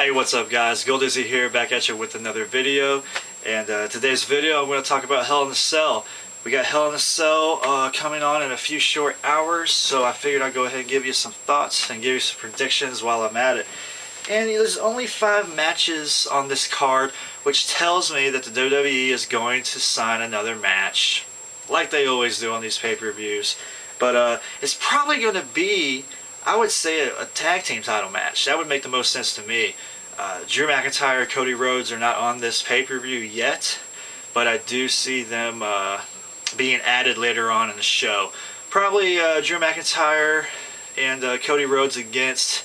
Hey, what's up guys? GoDizzy here, back at you with another video. And today's video I'm going to talk about Hell in a Cell. We got Hell in a Cell coming on in a few short hours, so I figured I'd go ahead and give you some thoughts and give you some predictions while I'm at it. And there's only 5 matches on this card, which tells me that the WWE is going to sign another match, like they always do on these pay-per-views. But it's probably going to be, I would say, a tag team title match. That would make the most sense to me. Drew McIntyre, Cody Rhodes are not on this pay-per-view yet, but I do see them being added later on in the show. Probably Drew McIntyre and Cody Rhodes against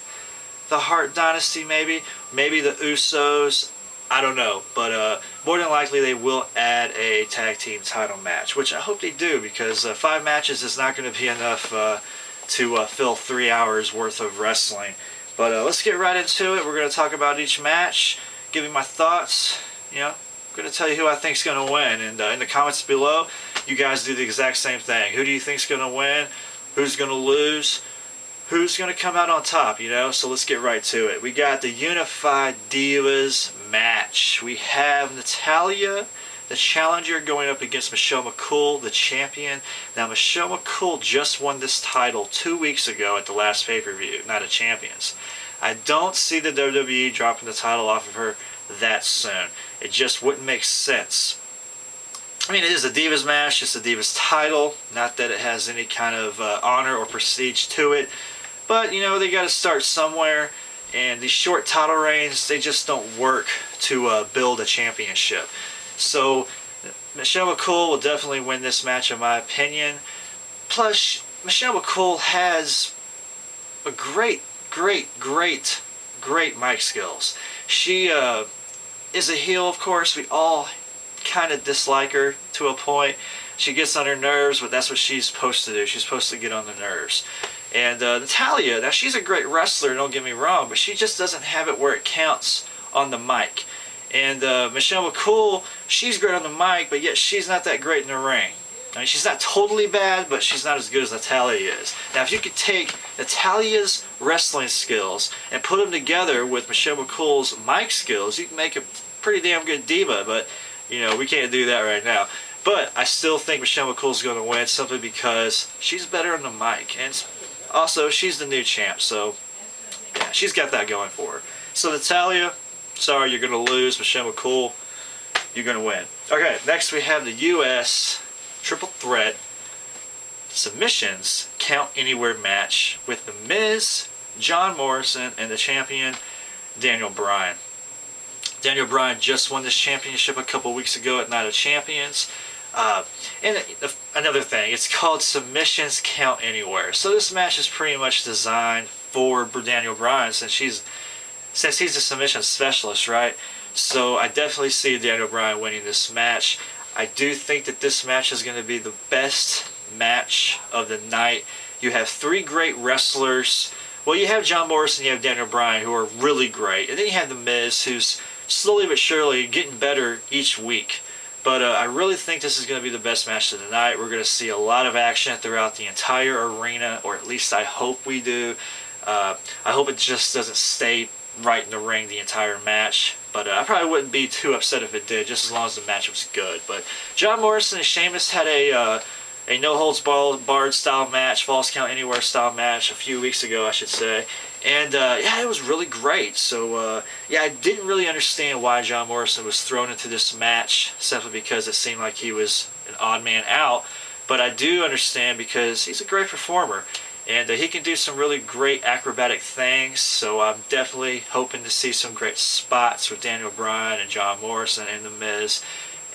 the HART Dynasty, maybe the Usos. I don't know, but more than likely they will add a tag team title match, which I hope they do, because 5 matches is not going to be enough to fill 3 hours worth of wrestling. But let's get right into it. We're going to talk about each match, give you my thoughts. I'm going to tell you who I think is going to win, and in the comments below, you guys do the exact same thing. Who do you think is going to win? Who's going to lose? Who's going to come out on top, So let's get right to it. We got the Unified Divas match. We have NATAYLA, the challenger, going up against McCOOL, the champion. Now, McCOOL just won this title 2 weeks ago at the last pay-per-view, Night of Champions. I don't see the WWE dropping the title off of her that soon. It just wouldn't make sense. I mean, it is a Divas match, it's a Divas title. Not that it has any kind of honor or prestige to it. But, they got to start somewhere. And these short title reigns, they just don't work to build a championship. So, McCOOL will definitely win this match in my opinion. Plus, McCOOL has a great mic skills. She is a heel, of course. We all kind of dislike her to a point. She gets on her nerves, but that's what she's supposed to do. She's supposed to get on the nerves. And NATAYLA, now she's a great wrestler, don't get me wrong, but she just doesn't have it where it counts on the mic. And McCOOL, she's great on the mic, but yet she's not that great in the ring. I mean, she's not totally bad, but she's not as good as NATAYLA is. Now, if you could take NATALYA's wrestling skills and put them together with McCOOL's mic skills, you can make a pretty damn good diva, but, we can't do that right now. But I still think McCOOL's going to win simply because she's better on the mic. And also, she's the new champ, so yeah, she's got that going for her. So NATAYLA, sorry, you're going to lose. McCOOL, you're going to win. Okay, next we have the U.S. Triple Threat Submissions Count Anywhere match with The Miz, John Morrison, and the champion, Daniel Bryan. Daniel Bryan just won this championship a couple weeks ago at Night of Champions. And another thing, it's called Submissions Count Anywhere. So this match is pretty much designed for Daniel Bryan, since he's a submission specialist, right? So I definitely see Daniel Bryan winning this match. I do think that this match is going to be the best match of the night. You have 3 great wrestlers. Well, you have John Morrison, you have Daniel Bryan, who are really great. And then you have The Miz, who's slowly but surely getting better each week. But I really think this is going to be the best match of the night. We're going to see a lot of action throughout the entire arena, or at least I hope we do. I hope it just doesn't stay right in the ring the entire match. But I probably wouldn't be too upset if it did, just as long as the match was good. But John Morrison and Sheamus had a no-holds-barred style match, Falls Count Anywhere style match a few weeks ago, I should say. And yeah, it was really great. So yeah, I didn't really understand why John Morrison was thrown into this match, simply because it seemed like he was an odd man out. But I do understand, because he's a great performer. And he can do some really great acrobatic things, so I'm definitely hoping to see some great spots with Daniel Bryan and John Morrison and The Miz.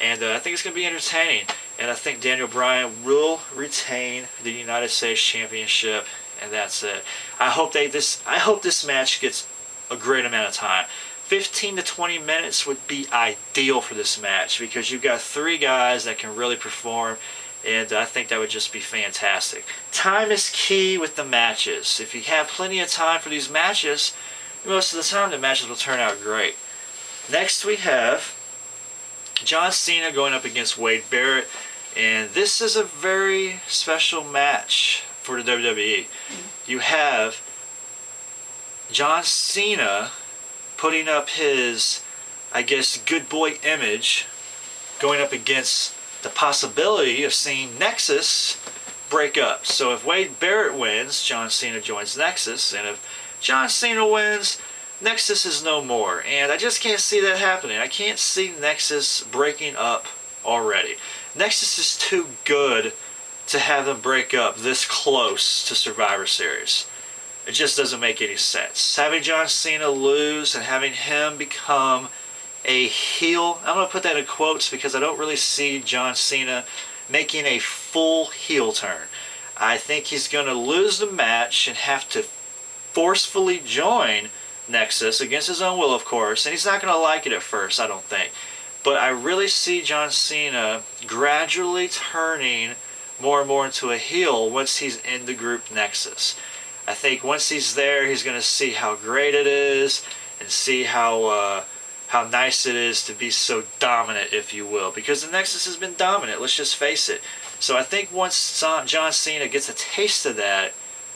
And I think it's going to be entertaining. And I think Daniel Bryan will retain the United States Championship, and that's it. I hope this match gets a great amount of time. 15 to 20 minutes would be ideal for this match, because you've got 3 guys that can really perform. And I think that would just be fantastic. Time is key with the matches. If you have plenty of time for these matches, most of the time the matches will turn out great. Next we have John Cena going up against Wade Barrett. And this is a very special match for the WWE. You have John Cena putting up his, I guess, good boy image, going up against the possibility of seeing Nexus break up. So if Wade Barrett wins, John Cena joins Nexus, and if John Cena wins, Nexus is no more. And I just can't see that happening. I can't see Nexus breaking up already. Nexus is too good to have them break up this close to Survivor Series. It just doesn't make any sense. Having John Cena lose and having him become a heel, I'm going to put that in quotes because I don't really see John Cena making a full heel turn. I think he's going to lose the match and have to forcefully join Nexus against his own will, of course, and he's not going to like it at first, I don't think. But I really see John Cena gradually turning more and more into a heel once he's in the group Nexus. I think once he's there, he's going to see how great it is and see how nice it is to be so dominant, if you will. Because the Nexus has been dominant, let's just face it. So I think once John Cena gets a taste of that,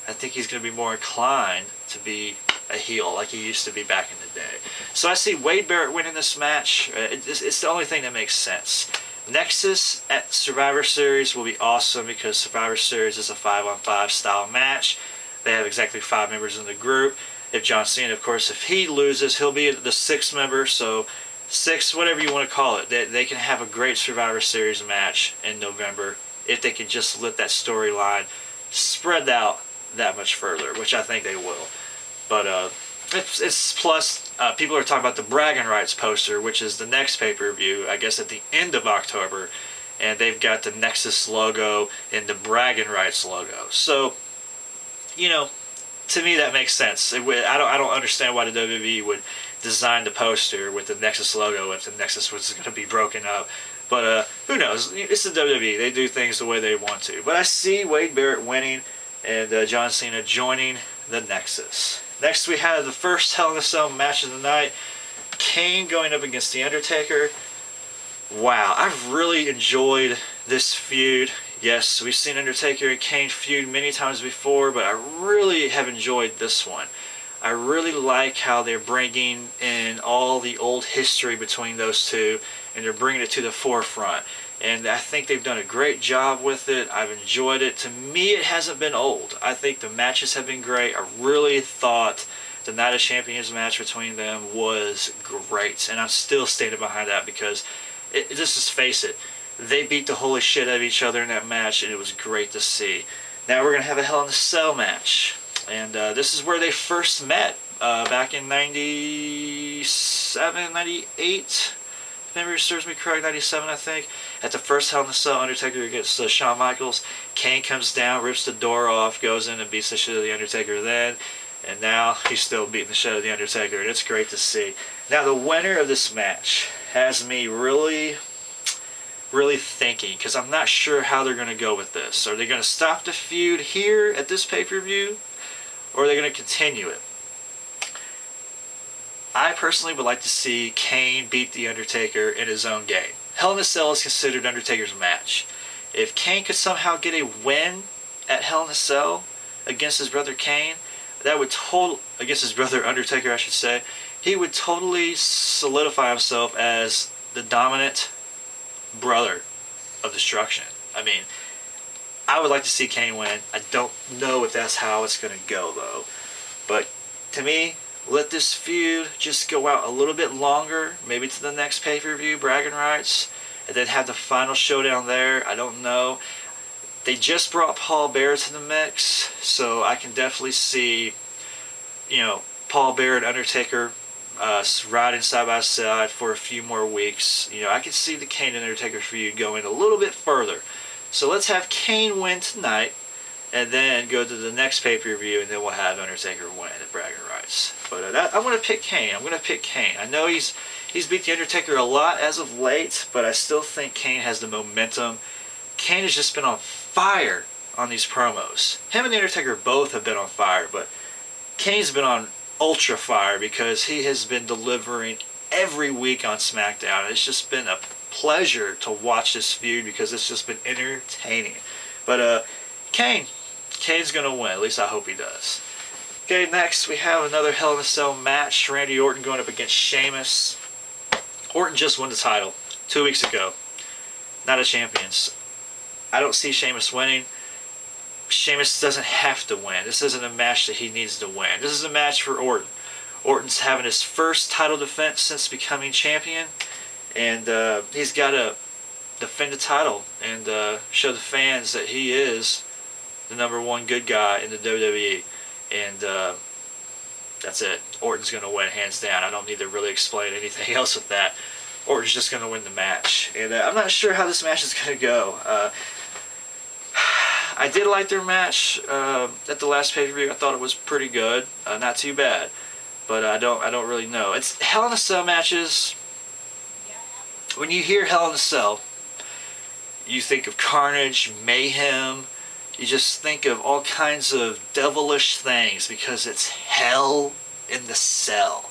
I think he's going to be more inclined to be a heel like he used to be back in the day. So I see Wade Barrett winning this match. It's the only thing that makes sense. Nexus at Survivor Series will be awesome because Survivor Series is a 5-on-5 style match. They have exactly 5 members in the group. If John Cena, of course, if he loses, he'll be the 6th member. So 6, whatever you want to call it. They can have a great Survivor Series match in November if they can just let that storyline spread out that much further, which I think they will. But it's plus people are talking about the bragging rights poster, which is the next pay-per-view, I guess at the end of October, and they've got the Nexus logo and the bragging rights logo. So, you know, to me that makes sense. I don't understand why the WWE would design the poster with the Nexus logo if the Nexus was going to be broken up. But who knows? It's the WWE. They do things the way they want to. But I see Wade Barrett winning and John Cena joining the Nexus. Next we have the first Hell in a Cell match of the night. Kane going up against The Undertaker. Wow, I've really enjoyed this feud. Yes, we've seen Undertaker and Kane feud many times before, but I really have enjoyed this one. I really like how they're bringing in all the old history between those two, and they're bringing it to the forefront. And I think they've done a great job with it. I've enjoyed it. To me, it hasn't been old. I think the matches have been great. I really thought the Night of Champions match between them was great. And I'm still standing behind that because, just face it, they beat the holy shit out of each other in that match, and it was great to see. Now we're going to have a Hell in a Cell match. And this is where they first met back in 97, 98. If memory serves me correct, 97 I think. At the first Hell in a Cell, Undertaker against Shawn Michaels. Kane comes down, rips the door off, goes in and beats the shit out of the Undertaker then. And now he's still beating the shit out of the Undertaker, and it's great to see. Now the winner of this match has me really thinking, because I'm not sure how they're going to go with this. Are they going to stop the feud here at this pay-per-view, or are they going to continue it? I personally would like to see Kane beat The Undertaker in his own game. Hell in a Cell is considered Undertaker's match. If Kane could somehow get a win at Hell in a Cell against his brother Kane, that would against his brother Undertaker, I should say, he would totally solidify himself as the dominant brother of destruction. I mean, I would like to see Kane win. I don't know if that's how it's going to go, though. But to me, let this feud just go out a little bit longer, maybe to the next pay-per-view, bragging rights, and then have the final showdown there. I don't know. They just brought Paul Bearer to the mix, so I can definitely see, Paul Bearer and Undertaker riding side by side for a few more weeks. I can see the Kane and Undertaker feud going a little bit further. So let's have Kane win tonight, and then go to the next pay-per-view, and then we'll have Undertaker win at bragging rights. But I'm going to pick Kane. I'm going to pick Kane. I know he's beat The Undertaker a lot as of late, but I still think Kane has the momentum. Kane has just been on fire on these promos. Him and The Undertaker both have been on fire, but Kane's been on ultra fire because he has been delivering every week on SmackDown. It's just been a pleasure to watch this feud because it's just been entertaining. But Kane's going to win. At least I hope he does. Okay, next we have another Hell in a Cell match. Randy Orton going up against Sheamus. Orton just won the title 2 weeks ago. Not a champions. I don't see Sheamus winning. Sheamus doesn't have to win. This isn't a match that he needs to win. This is a match for Orton. Orton's having his first title defense since becoming champion. And he's got to defend the title and show the fans that he is the #1 good guy in the WWE. And that's it. Orton's going to win hands down. I don't need to really explain anything else with that. Orton's just going to win the match. And I'm not sure how this match is going to go. I did like their match at the last pay-per-view. I thought it was pretty good. Not too bad. But I don't really know. It's Hell in a Cell matches. When you hear Hell in a Cell, you think of carnage, mayhem. You just think of all kinds of devilish things because it's hell in the cell.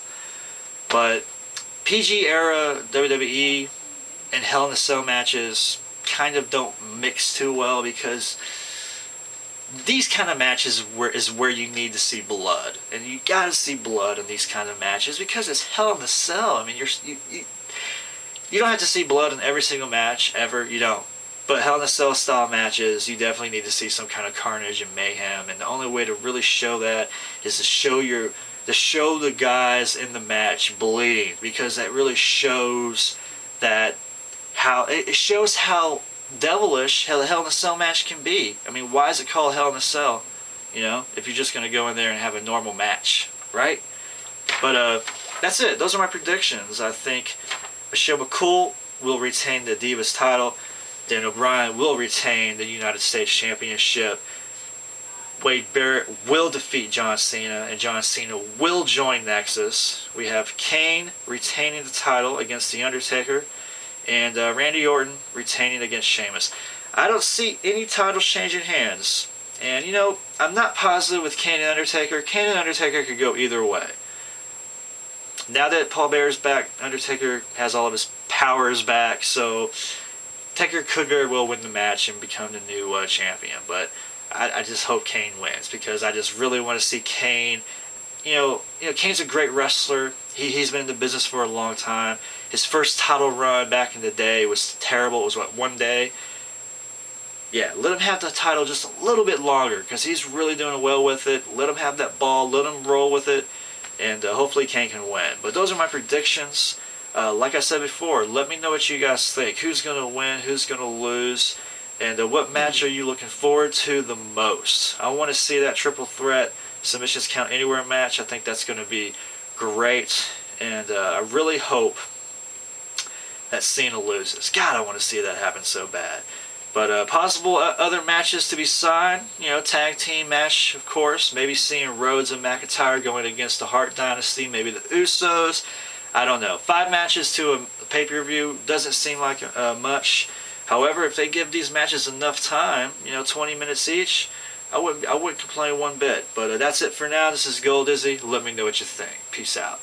But PG era WWE and Hell in a Cell matches kind of don't mix too well because these kind of matches is where you need to see blood, and you got to see blood in these kind of matches because it's Hell in the Cell. I mean, you don't have to see blood in every single match ever. You don't. But Hell in a Cell style matches, you definitely need to see some kind of carnage and mayhem, and the only way to really show that is to show the guys in the match bleeding, because that really shows that it shows how devilish the Hell in a Cell match can be. I mean, why is it called Hell in a Cell? You know, if you're just going to go in there and have a normal match, right? But that's it. Those are my predictions. I think McCOOL will retain the Divas title. Daniel Bryan will retain the United States Championship. Barrett will defeat John Cena, and John Cena will join Nexus. We have Kane retaining the title against the Undertaker, and Randy Orton retaining against Sheamus. I don't see any titles changing hands. And, you know, I'm not positive with Kane and Undertaker. Kane and Undertaker could go either way. Now that Paul Bearer's back, Undertaker has all of his powers back, so Taker could very well win the match and become the new champion. But I just hope Kane wins, because I just really want to see Kane. You know, Kane's a great wrestler. He's been in the business for a long time. His first title run back in the day was terrible. It was, what, 1 day? Yeah, let him have the title just a little bit longer, because he's really doing well with it. Let him have that ball. Let him roll with it. And hopefully Kane can win. But those are my predictions. Like I said before, let me know what you guys think. Who's going to win? Who's going to lose? And what match are you looking forward to the most? I want to see that triple threat submissions count anywhere match. I think that's going to be great. And I really hope that Cena loses. God, I want to see that happen so bad. But possible other matches to be signed. You know, tag team match, of course. Maybe seeing RHODES and McCINTYRE going against the HART Dynasty. Maybe the Usos. I don't know. 5 matches to a pay-per-view doesn't seem like much. However, if they give these matches enough time, you know, 20 minutes each, I wouldn't complain one bit. But that's it for now. This is Gold Izzy. Let me know what you think. Peace out.